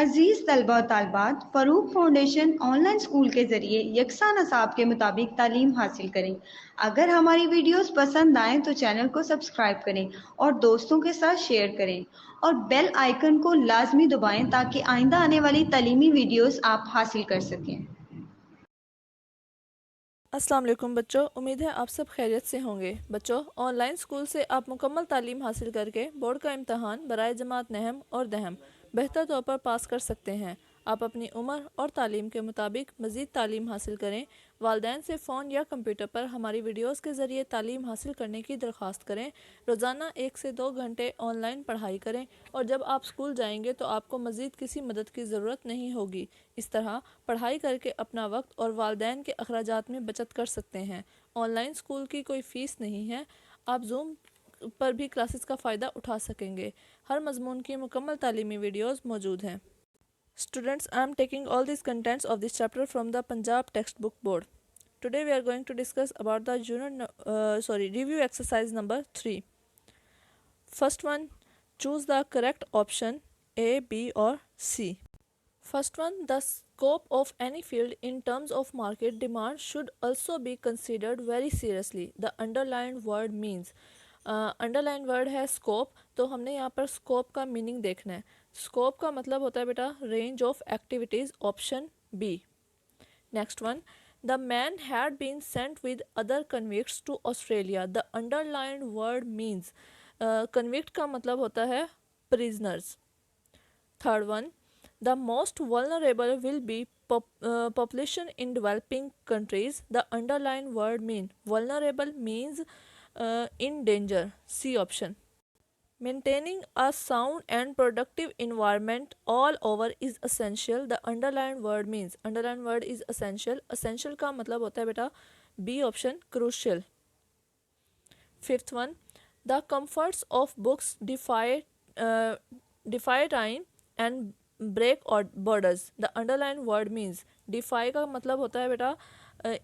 अजीज़ तलबा और तालबात, Farooq foundation online school के ज़रिए यकसा नसाब के मुताबिक तालीम हासिल करें। अगर हमारी वीडियोस पसंद आएँ तो चैनल को सब्सक्राइब करें और दोस्तों के साथ शेयर करें और बेल आइकन को लाजमी दबाएं ताकि आइंदा आने वाली तालीमी वीडियोस आप हासिल कर सकें। अस्सलाम वालेकुम बच्चों, उम्मीद है आप सब खैरियत से होंगे। बच्चों, ऑनलाइन स्कूल से आप मुकम्मल तालीम हासिल करके बोर्ड का इम्तहान बराए जमात नहम और दहम बेहतर तौर पर पास कर सकते हैं। आप अपनी उम्र और तालीम के मुताबिक मज़ीद तालीम हासिल करें। वालिदैन से फ़ोन या कंप्यूटर पर हमारी वीडियोस के ज़रिए तालीम हासिल करने की दरख्वास्त करें। रोज़ाना 1 से 2 घंटे ऑनलाइन पढ़ाई करें और जब आप स्कूल जाएंगे तो आपको मज़ीद किसी मदद की ज़रूरत नहीं होगी। इस तरह पढ़ाई करके अपना वक्त और वालिदैन के अखराजात में बचत कर सकते हैं। ऑनलाइन स्कूल की कोई फ़ीस नहीं है। आप जूम पर भी क्लासेस का फ़ायदा उठा सकेंगे। हर मज़मून की मुकम्मल तालीमी वीडियोस मौजूद हैं। Students, I am taking all these contents of this chapter from the Punjab textbook board. Today we are going to discuss about the review exercise number 3. First one, choose the correct option A, B or C. First one, the scope of any field in terms of market demand should also be considered very seriously. The underlined word means. Underline word है scope, तो हमने यहाँ पर scope का meaning देखना है। Scope का मतलब होता है बेटा range of activities, option B. Next one, the man had been sent with other convicts to Australia. The underline word means, convict का मतलब होता है prisoners. Third one, the most vulnerable will be population in developing countries. The underlined word mean. Vulnerable means in danger. C option. Maintaining a sound and productive environment all over is essential. The underlined word means. Underlined word is essential. Essential का मतलब होता है बेटा B option, crucial. Fifth one, the comforts of books defy time and break और borders. The underline word means. Defy का मतलब होता है बेटा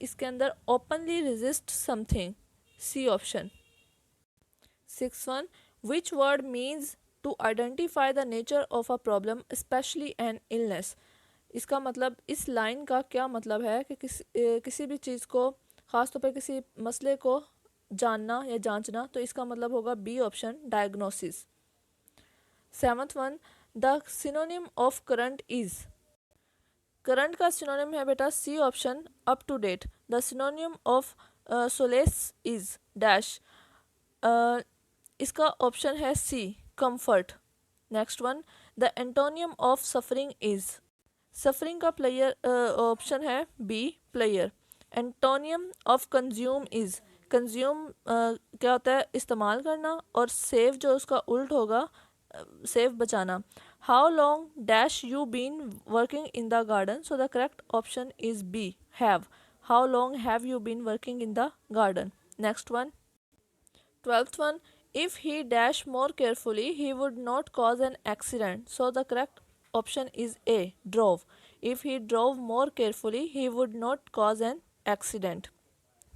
इसके अंदर openly resist something. See option. Six one, which word means to identify the nature of a problem specially an illness. इसका मतलब, इस लाइन का क्या मतलब है कि किसी भी चीज़ को, ख़ासतौर पर किसी मसले को जानना या जांचना, तो इसका मतलब होगा B option, diagnosis. Seventh one, the synonym of current is. Current का सिनोनिम है बेटा C option, up to date. The synonym of solace is dash. इसका ऑप्शन है C, comfort. Next one, the antonym of suffering is. Suffering का player option है B, player. Antonym of consume is. Consume क्या होता है, इस्तेमाल करना, और सेव जो उसका उल्ट होगा, सेव बचाना। How long dash you been working in the garden. So the correct option is B, have. How long have you been working in the garden. Next one, twelfth one, if he dash more carefully he would not cause an accident. So the correct option is A, drove. If he drove more carefully he would not cause an accident.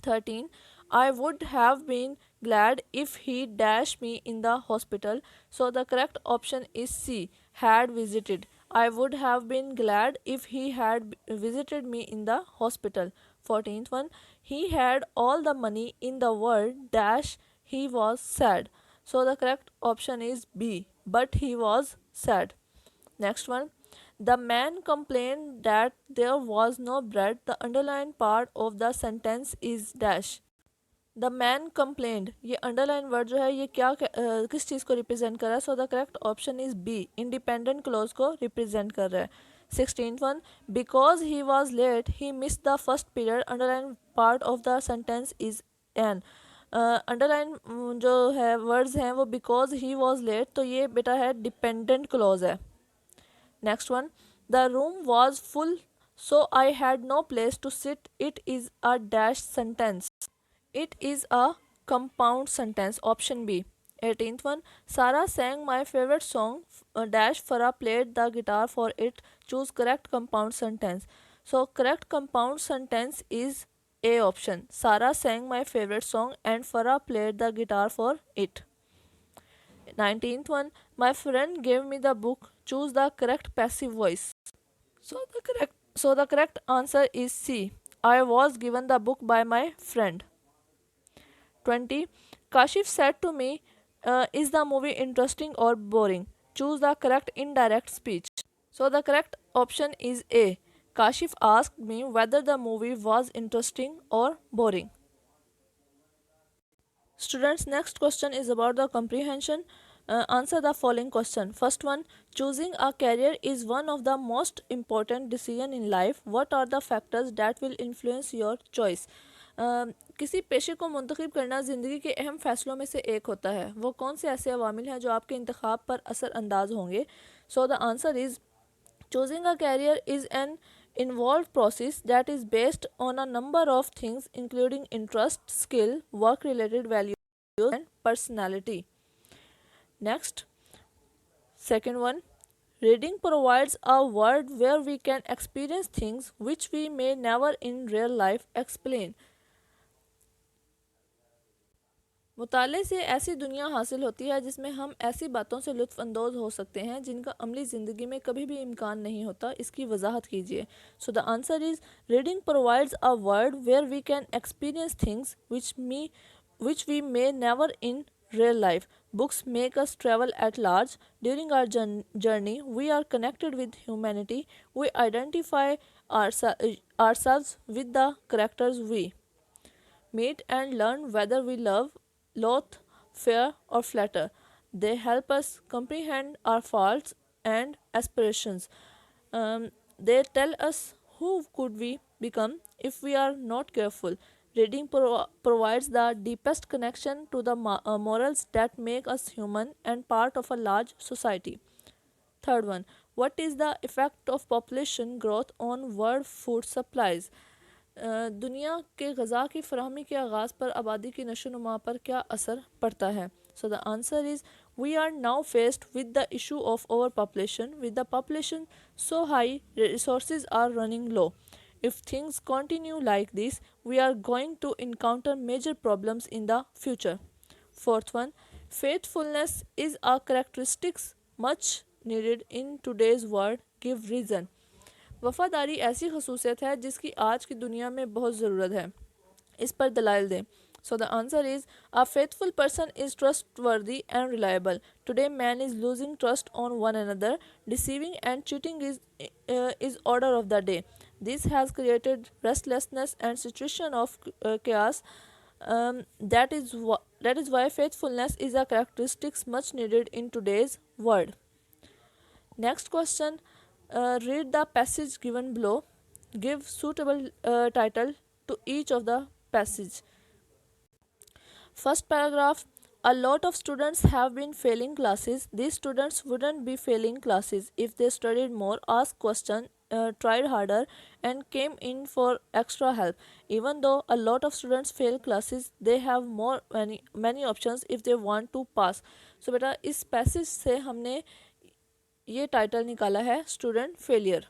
13, I would have been glad if he dashed me in the hospital. So the correct option is C, had visited. I would have been glad if he had visited me in the hospital. 14th one, he had all the money in the world dash he was sad. So the correct option is B, but he was sad. Next one, the man complained that there was no bread. The underlined part of the sentence is dash. The man complained, ये underline word जो है ये क्या किस चीज़ को represent कर रहा है। So the correct option is B, independent clause को रिप्रेजेंट कर रहा है। 16th one, because he was late he miss the first period. Underline part of the sentence is an. Underline जो है वर्ड्स हैं वो बिकॉज ही वॉज लेट, तो ये बेटा है डिपेंडेंट क्लोज है। Next one, the room was full so I had no place to sit. It is a dash sentence. It is a compound sentence. Option B. 18th one, Sarah sang my favorite song dash Farah played the guitar for it. Choose correct compound sentence. So correct compound sentence is A option. Sarah sang my favorite song and Farah played the guitar for it. 19th one, my friend gave me the book. Choose the correct passive voice. So the correct answer is C. I was given the book by my friend. 20. Kashif said to me, is the movie interesting or boring? Choose the correct indirect speech. So the correct option is A. Kashif asked me whether the movie was interesting or boring. Students, next question is about the comprehension. Answer the following question. First one, choosing a career is one of the most important decision in life. What are the factors that will influence your choice? किसी पेशे को मुंतखब करना ज़िंदगी के अहम फ़ैसलों में से एक होता है. वो कौन से ऐसे अवामिल हैं जो आपके इंतखाब पर असरअंदाज होंगे? So the answer is, choosing a career is an involved process that is based on a number of things including interest, skill, work-related values and personality. Next, second one, reading provides a world where we can experience things which we may never in real life explain. मुताले से ऐसी दुनिया हासिल होती है जिसमें हम ऐसी बातों से लुत्फ़ अंदोज़ हो सकते हैं जिनका अमली ज़िंदगी में कभी भी इम्कान नहीं होता. इसकी वजाहत कीजिए. So the answer is, reading provides a world where we can experience things which we may never in real life. Books make us travel at large. During our journey, we are connected with humanity. We identify ourselves with the characters we meet and learn whether we love, loathe, fear, or flatter. They help us comprehend our faults and aspirations. They tell us who could we become if we are not careful. Reading provides the deepest connection to the morals that make us human and part of a large society. Third one, what is the effect of population growth on world food supplies? दुनिया के गज़ा की फ़राहमी के आगाज़ पर आबादी की नशोनुमा पर क्या असर पड़ता है? So the answer is, we are now faced with the issue of overpopulation. With the population so high, resources are running low. If things continue like this, we are going to encounter major problems in the future. Fourth one, faithfulness is a characteristic much needed in today's world. Give reason. वफ़ादारी ऐसी खसूसियत है जिसकी आज की दुनिया में बहुत ज़रूरत है. इस पर दलाइल दें. So the answer is, a faithful person is trustworthy and reliable. Today man is losing trust on one another. Deceiving and cheating is order of the day. This has created restlessness and situation of chaos. That is why faithfulness is a characteristic much needed in today's world. Next question. Read the passage given below. Give suitable title to each of the passage. First paragraph, a lot of students have been failing classes. These students wouldn't be failing classes if they studied more, asked questions, tried harder and came in for extra help. Even though a lot of students fail classes, they have many options if they want to pass. So बेटा इस passage से हमने ये title निकाला है, student failure.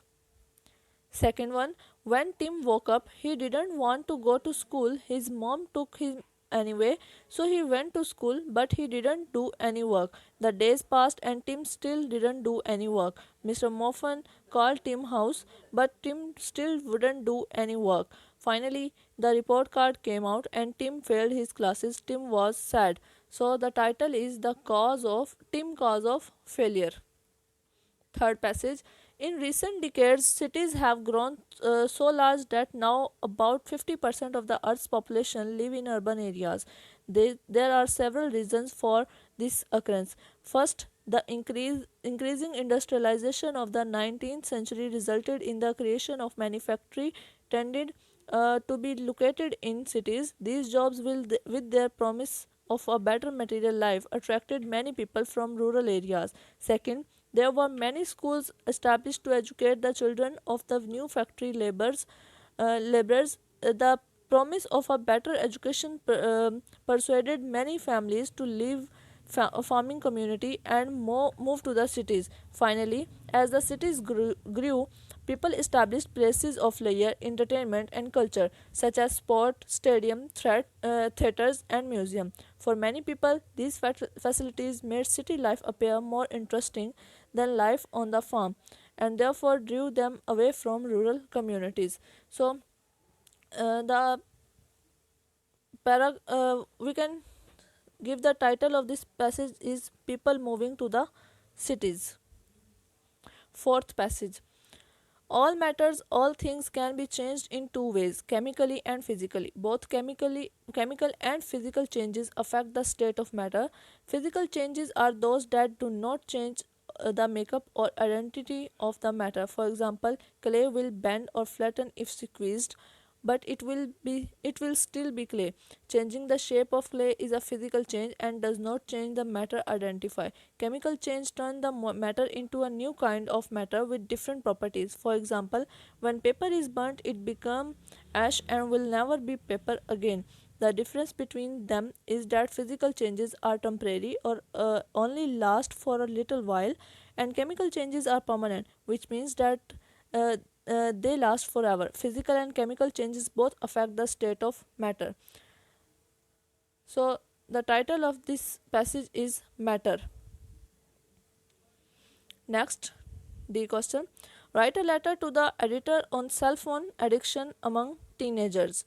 Second one, when Tim woke up, he didn't want to go to school. His mom took him anyway, so he went to school, but he didn't do any work. The days passed and Tim still didn't do any work. Mr. Moffat called Tim house, but Tim still wouldn't do any work. Finally, the report card came out and Tim failed his classes. Tim was sad. So the title is the cause of failure. Third passage. In recent decades, cities have grown so large that now about 50% of the Earth's population live in urban areas. There are several reasons for this occurrence. First, the increasing industrialization of the 19th century resulted in the creation of manufacturing tended to be located in cities. These jobs with their promise of a better material life attracted many people from rural areas. Second, there were many schools established to educate the children of the new factory laborers. The promise of a better education persuaded many families to leave farming community and move to the cities. Finally, as the cities grew, People established places of leisure, entertainment, and culture, such as sport, stadium, theaters, and museum. For many people, these facilities made city life appear more interesting than life on the farm, and therefore drew them away from rural communities. So, the we can give the title of this passage is People Moving to the Cities. Fourth passage. All matters, all things can be changed in two ways, chemically and physically. Both chemical and physical changes affect the state of matter. Physical changes are those that do not change the makeup or identity of the matter. For example, clay will bend or flatten if squeezed, but it will still be clay. Changing the shape of clay is a physical change and does not change the matter identified. Chemical change turn the matter into a new kind of matter with different properties. For example, when paper is burnt, it becomes ash and will never be paper again. The difference between them is that physical changes are temporary or only last for a little while, and chemical changes are permanent, which means that uh, they last forever. Physical and chemical changes both affect the state of matter. So, the title of this passage is Matter. Next, D question. Write a letter to the editor on cell phone addiction among teenagers.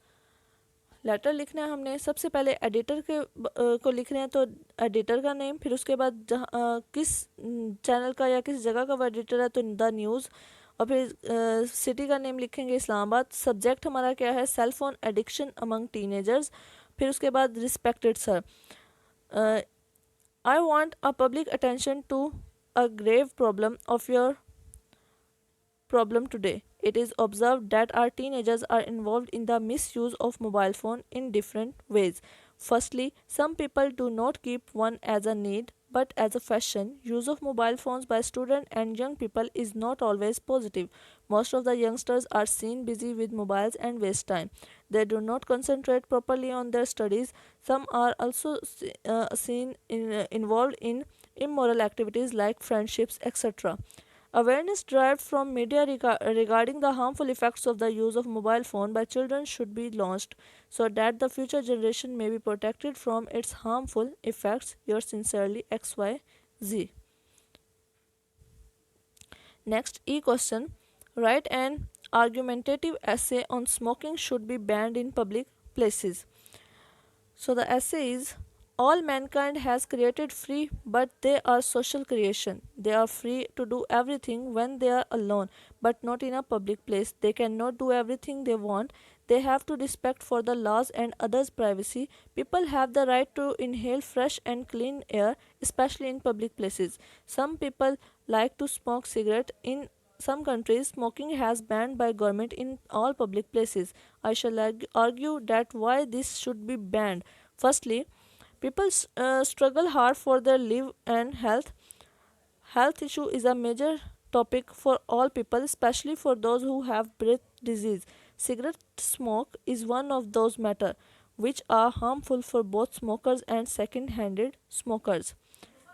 Letter लिखना है हमने. सबसे पहले editor को लिख रहे हैं, तो एडिटर का नेम, फिर उसके बाद किस चैनल का या किस जगह का वो एडिटर है तो द न्यूज़, और फिर सिटी का नेम लिखेंगे इस्लामाबाद. सब्जेक्ट हमारा क्या है, cell phone addiction among teenagers. फिर उसके बाद respected sir, I want a public attention to a grave problem of your problem today. It is observed that our teenagers are involved in the misuse of mobile phone in different ways. Firstly, some people do not keep one as a need but as a fashion. Use of mobile phones by students and young people is not always positive. Most of the youngsters are seen busy with mobiles and waste time. They do not concentrate properly on their studies. Some are also seen involved in immoral activities like friendships, etc. Awareness derived from media regarding the harmful effects of the use of mobile phone by children should be launched so that the future generation may be protected from its harmful effects. Yours sincerely, XYZ. Next, E question. Write an argumentative essay on smoking should be banned in public places. So the essay is, all mankind has created free, but they are social creation. They are free to do everything when they are alone, but not in a public place. They cannot do everything they want. They have to respect for the laws and others' privacy. People have the right to inhale fresh and clean air, especially in public places. Some people like to smoke cigarette. In some countries, smoking has banned by government in all public places. I shall argue that why this should be banned. Firstly, people struggle hard for their life and health. Health issue is a major topic for all people, especially for those who have breath disease. Cigarette smoke is one of those matters which are harmful for both smokers and second-handed smokers.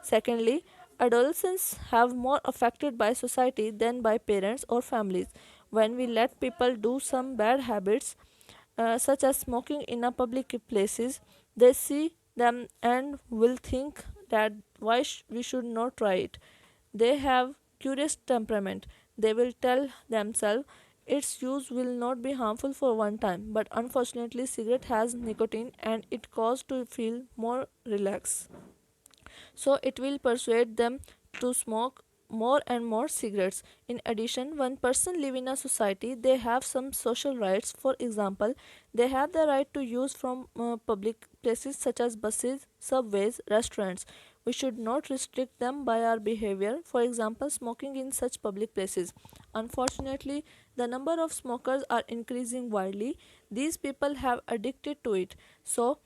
Secondly, adolescents have more affected by society than by parents or families. When we let people do some bad habits, such as smoking in a public places, they see them and will think that why we should not try it. They have curious temperament. They will tell themselves its use will not be harmful for one time, but unfortunately cigarette has nicotine and it causes to feel more relaxed. So it will persuade them to smoke more and more cigarettes. In addition, when person live in a society, they have some social rights. For example, they have the right to use from public places such as buses, subways, restaurants. We should not restrict them by our behavior. For example, smoking in such public places. Unfortunately, the number of smokers are increasing widely. These people have addicted to it. So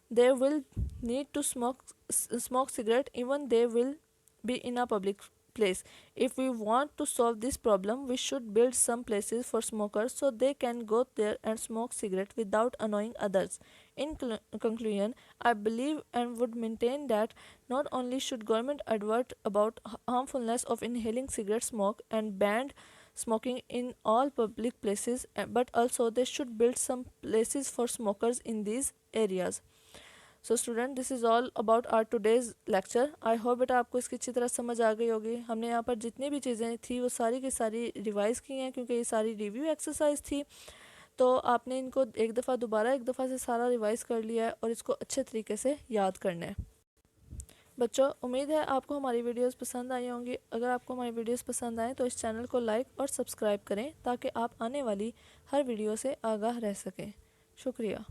they will need to smoke cigarette even they will be in a public place. If we want to solve this problem, we should build some places for smokers so they can go there and smoke cigarette without annoying others. In conclusion, I believe and would maintain that not only should government advert about harmfulness of inhaling cigarette smoke and ban smoking in all public places, but also they should build some places for smokers in these areas. So student, this is all about our today's lecture. I hope बेटा आपको इसकी अच्छी तरह समझ आ गई होगी. हमने यहाँ पर जितनी भी चीज़ें थी वो सारी की सारी रिवाइज़ की हैं, क्योंकि ये सारी रिव्यू एक्सरसाइज थी. तो आपने इनको एक दफ़ा से सारा रिवाइज़ कर लिया है और इसको अच्छे तरीके से याद करना है. बच्चों, उम्मीद है आपको हमारी वीडियोस पसंद आई होंगी. अगर आपको हमारी वीडियोस पसंद आएँ तो इस चैनल को लाइक और सब्सक्राइब करें ताकि आप आने वाली हर वीडियो से आगाह रह सकें. शुक्रिया.